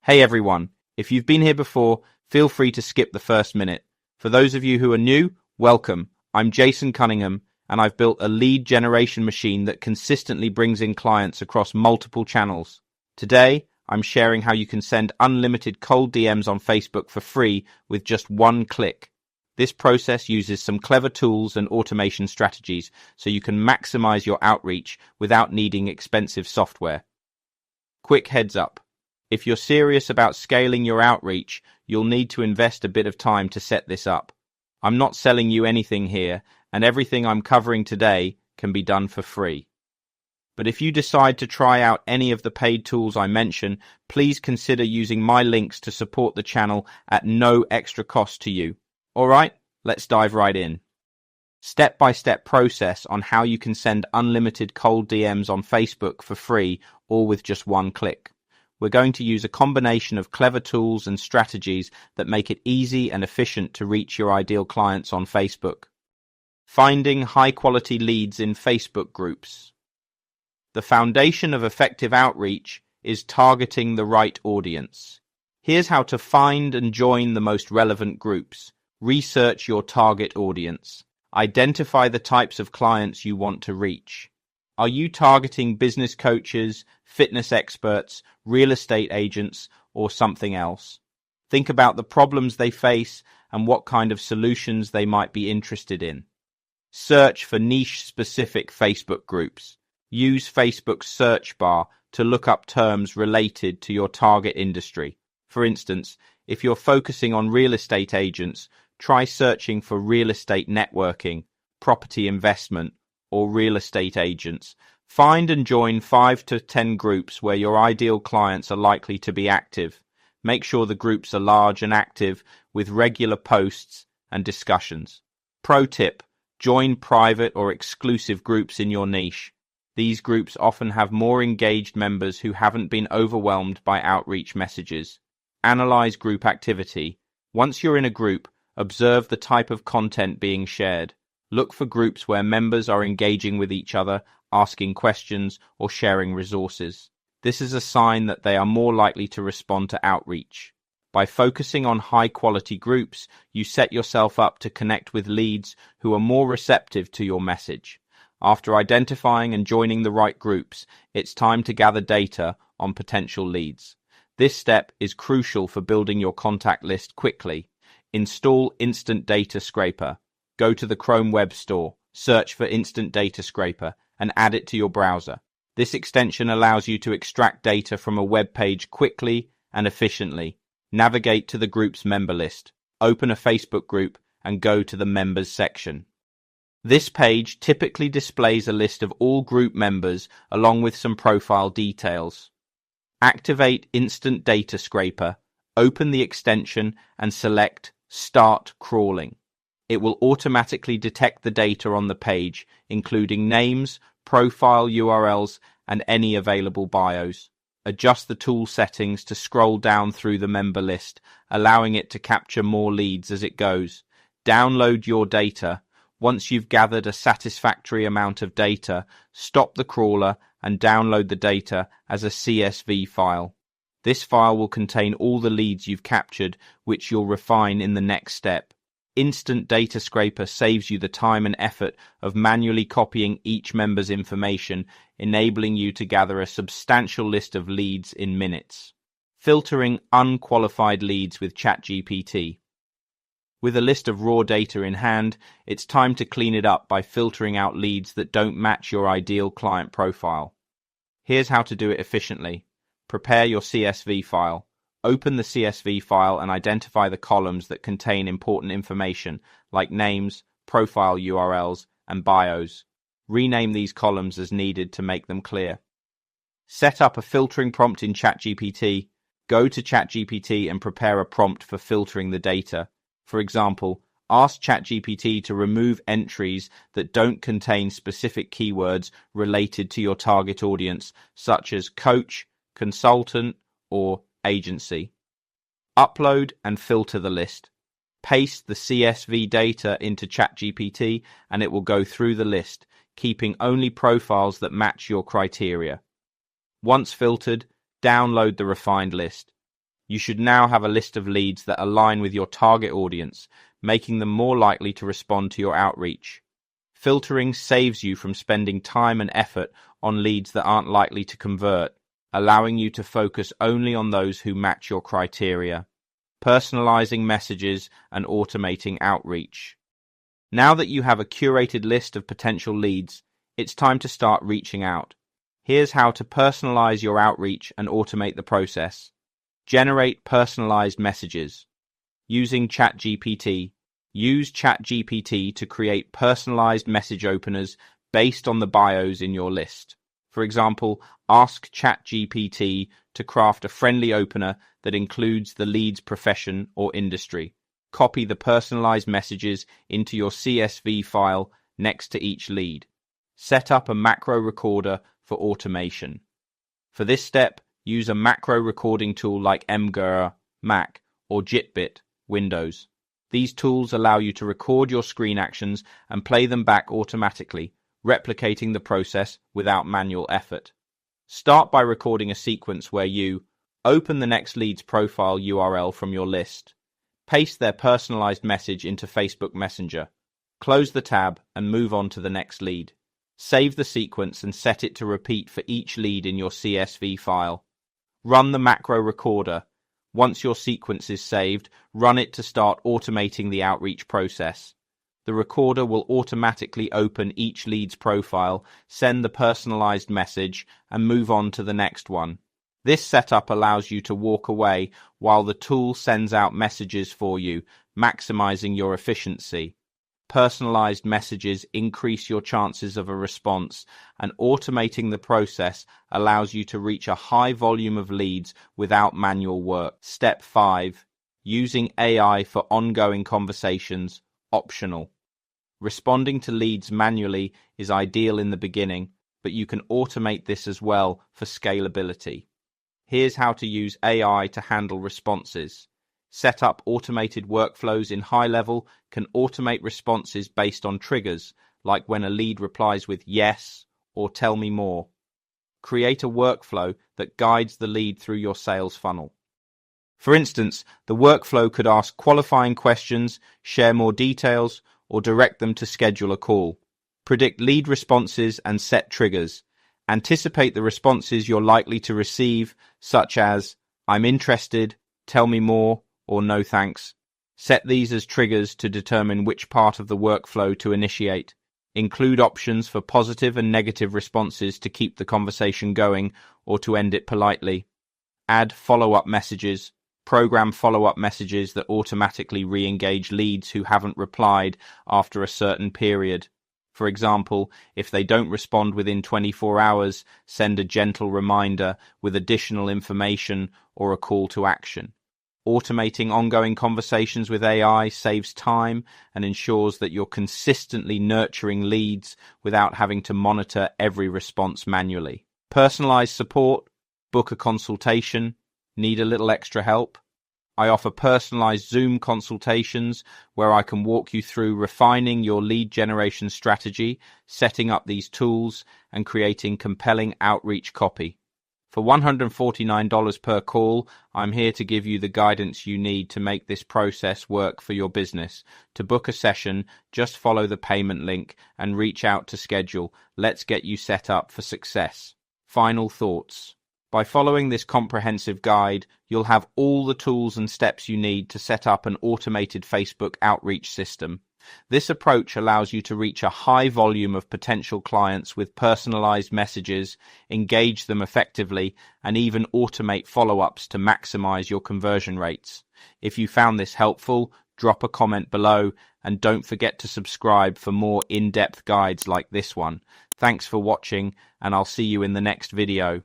Hey everyone, if you've been here before, feel free to skip the first minute. For those of you who are new, welcome. I'm Jason Cunningham, and I've built a lead generation machine that consistently brings in clients across multiple channels. Today, I'm sharing how you can send unlimited cold DMs on Facebook for free with just one click. This process uses some clever tools and automation strategies so you can maximize your outreach without needing expensive software. Quick heads up. If you're serious about scaling your outreach, you'll need to invest a bit of time to set this up. I'm not selling you anything here, and everything I'm covering today can be done for free. But if you decide to try out any of the paid tools I mention, please consider using my links to support the channel at no extra cost to you. Alright, let's dive right in. Step-by-step process on how you can send unlimited cold DMs on Facebook for free, all with just one click. We're going to use a combination of clever tools and strategies that make it easy and efficient to reach your ideal clients on Facebook. Finding high-quality leads in Facebook groups. The foundation of effective outreach is targeting the right audience. Here's how to find and join the most relevant groups. Research your target audience. Identify the types of clients you want to reach. Are you targeting business coaches, fitness experts, real estate agents, or something else? Think about the problems they face and what kind of solutions they might be interested in. Search for niche-specific Facebook groups. Use Facebook's search bar to look up terms related to your target industry. For instance, if you're focusing on real estate agents, try searching for real estate networking, property investment, or real estate agents. Find and join 5 to 10 groups where your ideal clients are likely to be active. Make sure the groups are large and active with regular posts and discussions. Pro tip: join private or exclusive groups in your niche. These groups often have more engaged members who haven't been overwhelmed by outreach messages. Analyze group activity. Once you're in a group, observe the type of content being shared. Look for groups where members are engaging with each other, asking questions, or sharing resources. This is a sign that they are more likely to respond to outreach. By focusing on high-quality groups, you set yourself up to connect with leads who are more receptive to your message. After identifying and joining the right groups, it's time to gather data on potential leads. This step is crucial for building your contact list quickly. Install Instant Data Scraper. Go to the Chrome Web Store, search for Instant Data Scraper, and add it to your browser. This extension allows you to extract data from a web page quickly and efficiently. Navigate to the group's member list, open a Facebook group, and go to the Members section. This page typically displays a list of all group members along with some profile details. Activate Instant Data Scraper, open the extension, and select Start Crawling. It will automatically detect the data on the page, including names, profile URLs, and any available bios. Adjust the tool settings to scroll down through the member list, allowing it to capture more leads as it goes. Download your data. Once you've gathered a satisfactory amount of data, stop the crawler and download the data as a CSV file. This file will contain all the leads you've captured, which you'll refine in the next step. Instant Data Scraper saves you the time and effort of manually copying each member's information, enabling you to gather a substantial list of leads in minutes. Filtering unqualified leads with ChatGPT. With a list of raw data in hand, it's time to clean it up by filtering out leads that don't match your ideal client profile. Here's how to do it efficiently. Prepare your CSV file. Open the CSV file and identify the columns that contain important information, like names, profile URLs, and bios. Rename these columns as needed to make them clear. Set up a filtering prompt in ChatGPT. Go to ChatGPT and prepare a prompt for filtering the data. For example, ask ChatGPT to remove entries that don't contain specific keywords related to your target audience, such as coach, consultant, or agency. Upload and filter the list. Paste the CSV data into ChatGPT and it will go through the list, keeping only profiles that match your criteria. Once filtered, download the refined list. You should now have a list of leads that align with your target audience, making them more likely to respond to your outreach. Filtering saves you from spending time and effort on leads that aren't likely to convert, allowing you to focus only on those who match your criteria. Personalizing messages and automating outreach. Now that you have a curated list of potential leads, it's time to start reaching out. Here's how to personalize your outreach and automate the process. Generate personalized messages. Using ChatGPT. Use ChatGPT to create personalized message openers based on the bios in your list. For example, ask ChatGPT to craft a friendly opener that includes the lead's profession or industry. Copy the personalized messages into your CSV file next to each lead. Set up a macro recorder for automation. For this step, use a macro recording tool like mGR, Mac, or Jitbit, Windows. These tools allow you to record your screen actions and play them back automatically, replicating the process without manual effort. Start by recording a sequence where you open the next lead's profile URL from your list, paste their personalized message into Facebook Messenger, close the tab and move on to the next lead. Save the sequence and set it to repeat for each lead in your CSV file. Run the macro recorder. Once your sequence is saved, run it to start automating the outreach process. The recorder will automatically open each lead's profile, send the personalized message, and move on to the next one. This setup allows you to walk away while the tool sends out messages for you, maximizing your efficiency. Personalized messages increase your chances of a response, and automating the process allows you to reach a high volume of leads without manual work. Step 5. Using AI for ongoing conversations, optional. Responding to leads manually is ideal in the beginning, but you can automate this as well for scalability. Here's how to use AI to handle responses. Set up automated workflows in high level can automate responses based on triggers, like when a lead replies with yes or tell me more. Create a workflow that guides the lead through your sales funnel. For instance, the workflow could ask qualifying questions, share more details, or direct them to schedule a call. Predict lead responses and set triggers. Anticipate the responses you're likely to receive, such as, I'm interested, tell me more, or no thanks. Set these as triggers to determine which part of the workflow to initiate. Include options for positive and negative responses to keep the conversation going or to end it politely. Add follow-up messages. Program follow-up messages that automatically re-engage leads who haven't replied after a certain period. For example, if they don't respond within 24 hours, send a gentle reminder with additional information or a call to action. Automating ongoing conversations with AI saves time and ensures that you're consistently nurturing leads without having to monitor every response manually. Personalized support, book a consultation, need a little extra help? I offer personalized Zoom consultations where I can walk you through refining your lead generation strategy, setting up these tools, and creating compelling outreach copy. For $149 per call, I'm here to give you the guidance you need to make this process work for your business. To book a session, just follow the payment link and reach out to schedule. Let's get you set up for success. Final thoughts. By following this comprehensive guide, you'll have all the tools and steps you need to set up an automated Facebook outreach system. This approach allows you to reach a high volume of potential clients with personalized messages, engage them effectively, and even automate follow-ups to maximize your conversion rates. If you found this helpful, drop a comment below and don't forget to subscribe for more in-depth guides like this one. Thanks for watching, and I'll see you in the next video.